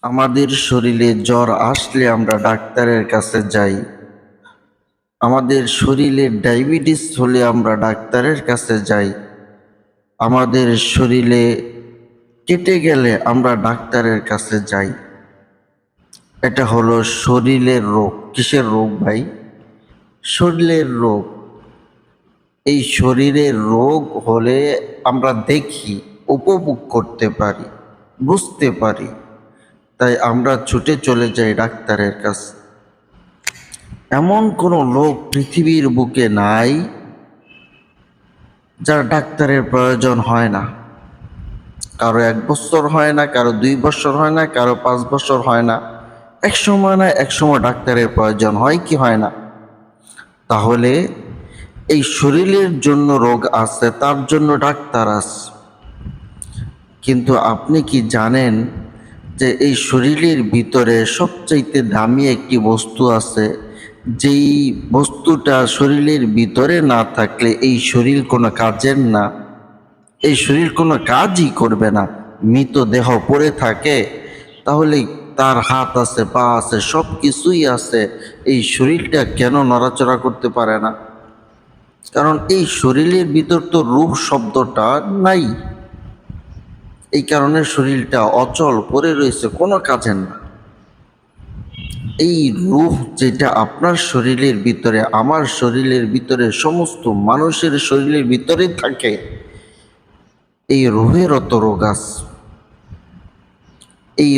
আমাদের শরীরে জ্বর আসলে আমরা ডাক্তারের কাছে যাই। আমাদের শরীরে ডায়াবেটিস হলে আমরা ডাক্তারের কাছে যাই। আমাদের শরীরে কেটে গেলে আমরা ডাক্তারের কাছে যাই। এটা হলো শরীরের রোগ। কিসের রোগ ভাই? শরীরের রোগ। এই শরীরের রোগ হলে আমরা দেখি, উপভোগ করতে পারি, বুঝতে পারি, তাই আমরা ছুটে চলে যাই ডাক্তারের কাছে। এমন কোনো লোক পৃথিবীর বুকে নাই যার ডাক্তারের প্রয়োজন হয় না। কারো 1 বছর হয় না, কারো 2 বছর হয় না, কারো 5 বছর হয় না। এক সময় না এক সময় ডাক্তারের প্রয়োজন হয় কি হয় না? তাহলে এই শরীরের জন্য রোগ আছে, তার জন্য ডাক্তার আছে। কিন্তু আপনি কি জানেন যে এই শরীরের ভিতরে সবচাইতে দামি একটি বস্তু আছে, যেই বস্তুটা শরীরের ভিতরে না থাকলে এই শরীর কোনো কাজের না, এই শরীর কোনো কাজই করবে না। মৃত দেহ পড়ে থাকে, তাহলে তার হাত আছে, পা আছে, সব কিছুই আছে, এই শরীরটা কেন নড়াচড়া করতে পারে না? কারণ এই শরীরের ভিতর তো রূহ শব্দটা নাই। এই কারণে শরীরটা অচল পড়ে রয়েছে, কোনো কাজের না। এই রূহ যেটা আপনার শরীরের ভিতরে, আমার শরীরের ভিতরে, সমস্ত মানুষের শরীরের ভিতরে থাকে, এই রূহের অত রোগ আছে। এই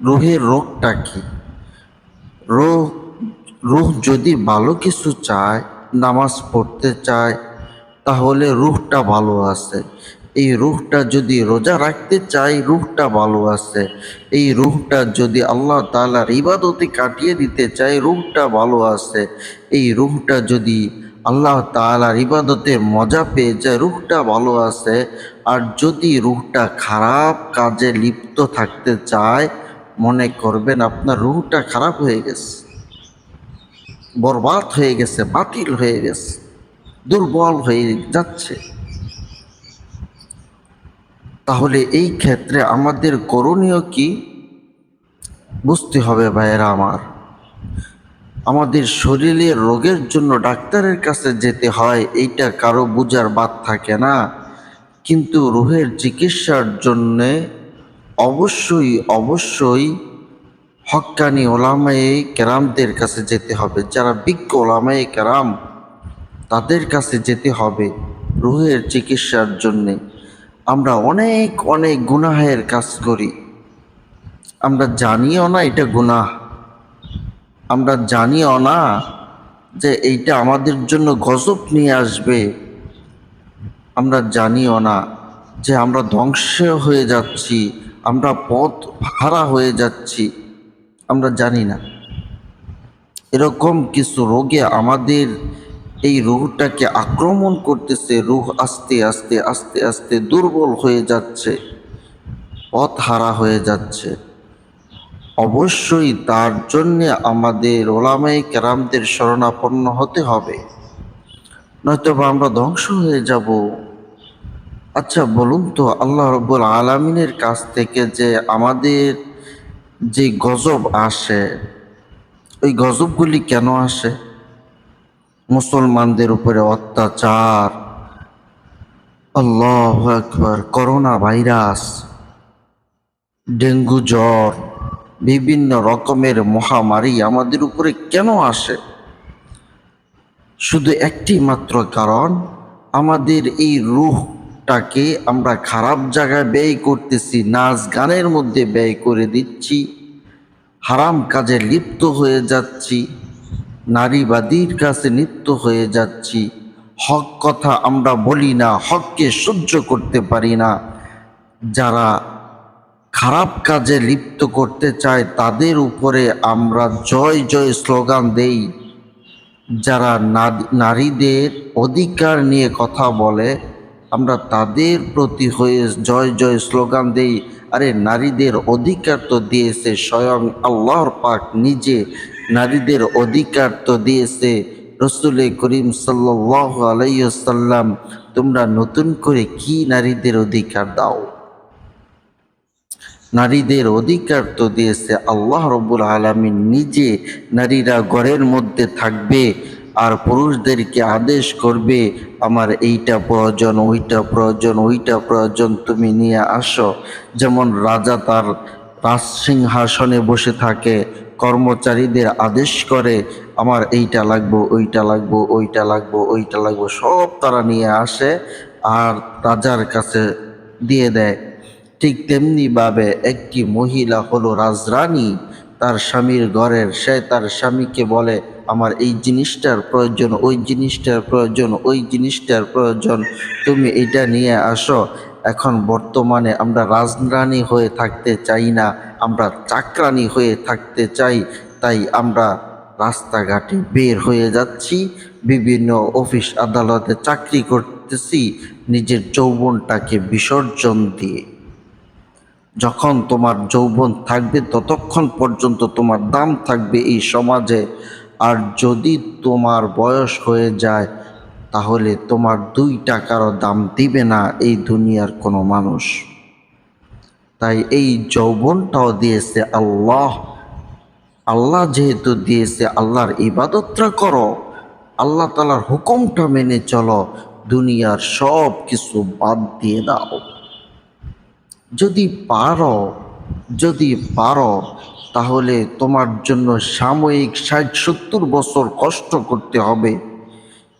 রূহের রোগটা কি? রূহ রূহ যদি ভালো কিছু চায়, নামাজ পড়তে চায়, তাহলে রূহটা ভালো আছে। এই রূহটা যদি রোজা রাখতে চায়, রূহটা ভালো আছে। এই রূহটা যদি আল্লাহ তাআলার ইবাদতে কাটিয়ে দিতে চায়, রূহটা ভালো আছে। এই রূহটা যদি আল্লাহ তাআলার ইবাদতে মজা পেয়ে যায়, রূহটা ভালো আছে। আর যদি রূহটা খারাপ কাজে লিপ্ত থাকতে চায়, মনে করবেন আপনার রূহটা খারাপ হয়ে গেছে, বরবাদ হয়ে গেছে, বাতিল হয়ে গেছে, দুর্বল হয়ে যাচ্ছে। তাহলে এই ক্ষেত্রে আমাদের করণীয় কি? বুঝতে হবে ভাইয়েরা আমার। আমাদের শরীরের রোগের জন্য ডাক্তারের কাছে যেতে হয়, এইটা কারো বুঝার বাদ থাকে না। কিন্তু রুহের চিকিৎসার জন্যে অবশ্যই অবশ্যই হক্কানি ওলামায়ে কেরামদের কাছে যেতে হবে। যারা বিজ্ঞ ওলামায়ে কেরাম, তাদের কাছে যেতে হবে রুহের চিকিৎসার জন্যে। আমরা অনেক অনেক গুনাহের কাজ করি, আমরা জানিও না এটা গুনাহ, আমরা জানিও না যে এইটা আমাদের জন্য গজব নিয়ে আসবে, আমরা জানিও না যে আমরা ধ্বংস হয়ে যাচ্ছি, আমরা পথ হারা হয়ে যাচ্ছি, আমরা জানি না। এরকম কিছু রোগে আমাদের এই রুহটাকে আক্রমণ করতেছে। রুহ আস্তে আস্তে আস্তে আস্তে দুর্বল হয়ে যাচ্ছে, পথ হারা হয়ে যাচ্ছে। অবশ্যই তার জন্যে আমাদের ওলামায়ে কেরামদের শরণাপন্ন হতে হবে, নয়তোবা আমরা ধ্বংস হয়ে যাব। আচ্ছা বলুন তো, আল্লাহ রব্বুল আলামিনের কাছ থেকে যে আমাদের যে গজব আসে, ওই গজবগুলি কেন আসে? মুসলমানদের উপরে অত্যাচার, আল্লাহু আকবার, করোনা ভাইরাস, ডেঙ্গু জ্বর, বিভিন্ন রকমের মহামারী আমাদের উপরে কেন আসে? শুধু একটি মাত্র কারণ, আমাদের এই রূহটাকে আমরা খারাপ জায়গায় ব্যয় করতেছি, নাচ গানের মধ্যে ব্যয় করে দিচ্ছি, হারাম কাজে লিপ্ত হয়ে যাচ্ছি, নারীবাদীর কাছে লিপ্ত হয়ে যাচ্ছি, হক কথা আমরা বলি না, হককে সহ্য করতে পারি না। যারা খারাপ কাজে লিপ্ত করতে চায় তাদের উপরে আমরা জয় জয় স্লোগান দেই। যারা নারীদের অধিকার নিয়ে কথা বলে, আমরা তাদের প্রতি হয়ে জয় জয় স্লোগান দেই। আরে নারীদের অধিকার তো দিয়েছে স্বয়ং আল্লাহর পাক নিজে, নারীদের অধিকার তো দিয়েছে রসুল করিম সাল্লাল্লাহু আলাইহি ওয়াসাল্লাম। তোমরা নতুন করে কি নারীদের অধিকার দাও? নারীদের অধিকার তো দিয়েছে আল্লাহ রব্বুল আলামিন নিজে। নারীরা ঘরের মধ্যে থাকবে আর পুরুষদেরকে আদেশ করবে, আমার এইটা প্রয়োজন, ওইটা প্রয়োজন, ওইটা প্রয়োজন, তুমি নিয়ে আসো। যেমন রাজা তার রাজসিংহাসনে বসে থাকে, কর্মচারীদের আদেশ করে, আমার এইটা লাগবো, ওইটা লাগবো, ওইটা লাগবো, ওইটা লাগবো, সব তারা নিয়ে আসে আর রাজার কাছে দিয়ে দেয়। ঠিক তেমনিভাবে একটি মহিলা হলো রাজরানী, তার স্বামীর ঘরের। সে তার স্বামীকে বলে, আমার এই জিনিসটার প্রয়োজন, ওই জিনিসটার প্রয়োজন, ওই জিনিসটার প্রয়োজন, তুমি এটা নিয়ে আসো। এখন বর্তমানে আমরা রাজরানী হয়ে থাকতে চাই না, আমরা চাকরানী হয়ে থাকতে চাই। তাই আমরা রাস্তাঘাটে বের হয়ে যাচ্ছি, বিভিন্ন অফিস আদালতে চাকরি করতেছি নিজের যৌবনটাকে বিসর্জন দিয়ে। যখন তোমার যৌবন থাকবে ততক্ষণ পর্যন্ত তোমার দাম থাকবে এই সমাজে। আর যদি তোমার বয়স হয়ে যায় তাহলে তোমার 2 টাকারও দাম দিবে না এই দুনিয়ার কোনো মানুষ। তাই এই যৌবনটাও দিয়েছে আল্লাহ। আল্লাহ যেহেতু দিয়েছে, আল্লাহর ইবাদতটা করো, আল্লাহ তাআলার হুকুমটা মেনে চলো, দুনিয়ার সব কিছু বাদ দিয়ে দাও। যদি পারো, যদি পারো তাহলে তোমার জন্য সাময়িক 60-70 বছর কষ্ট করতে হবে,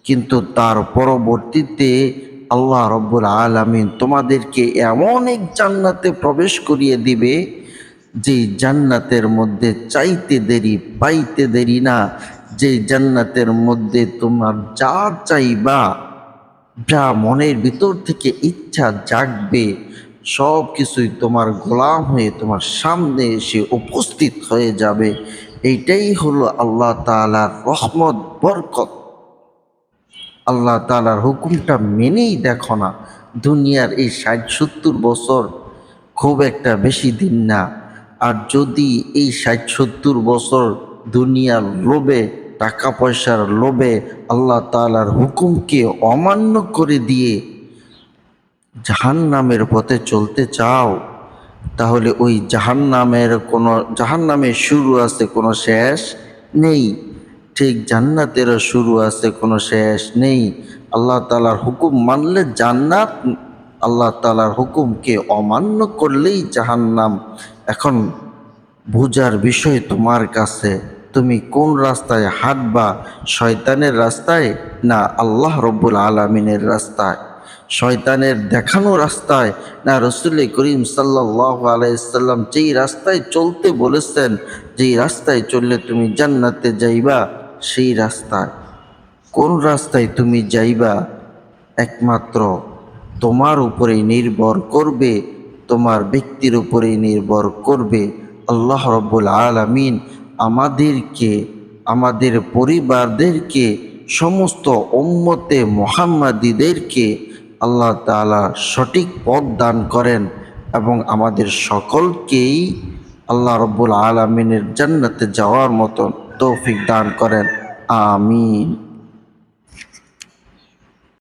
কিন্তু তার পরবর্তীতে আল্লাহ রব্বুল আলামিন তোমাদেরকে এমন এক জান্নাতে প্রবেশ করিয়ে দিবে, যে জান্নাতের মধ্যে চাইতে দেরি পাইতে দেরি না। যে জান্নাতের মধ্যে তোমার যা চাইবা, যা মনের ভিতর থেকে ইচ্ছা জাগবে, সব কিছুই তোমার গোলাম হয়ে তোমার সামনে এসে উপস্থিত হয়ে যাবে। এইটাই হলো আল্লাহ তাআলার রহমত, বরকত। আল্লাহ তাআলার হুকুমটা মেনেই দেখো না, দুনিয়ার এই 60-70 বছর খুব একটা বেশি দিন না। আর যদি এই 60-70 বছর দুনিয়ার লোভে, টাকা পয়সার লোভে আল্লাহ তাআলার হুকুমকে অমান্য করে দিয়ে জাহান্নামের পথে চলতে চাও, তাহলে ওই জাহান্নামের শুরু আছে, কোনো শেষ নেই। ঠিক জান্নাতেরও শুরু আছে, কোনো শেষ নেই। আল্লাহ তাআলার হুকুম মানলে জান্নাত, আল্লাহ তাআলার হুকুমকে অমান্য করলেই জাহান্নাম। এখন বুঝার বিষয় তোমার কাছে, তুমি কোন রাস্তায় হাঁটবা, শয়তানের রাস্তায় না আল্লাহ রব্বুল আলামিনের রাস্তায়? শয়তানের দেখানো রাস্তায় না রসুল করিম সাল্লাল্লাহু আলাইহি সাল্লাম যেই রাস্তায় চলতে বলেছেন, যেই রাস্তায় চললে তুমি জান্নাতে যাইবা, সেই রাস্তায়? কোন রাস্তায় তুমি যাইবা একমাত্র তোমার উপরেই নির্ভর করবে, তোমার ব্যক্তির উপরেই নির্ভর করবে। আল্লাহ রব্বুল আলামিন আমাদেরকে, আমাদের পরিবারদেরকে, সমস্ত উম্মতে মুহাম্মাদীদেরকে আল্লাহ তাআলা সঠিক পথ দান করেন এবং আমাদের সকলকেই আল্লাহ রব্বুল আলামিনের জান্নাতে যাওয়ার মতন তৌফিক দান করেন। আমিন।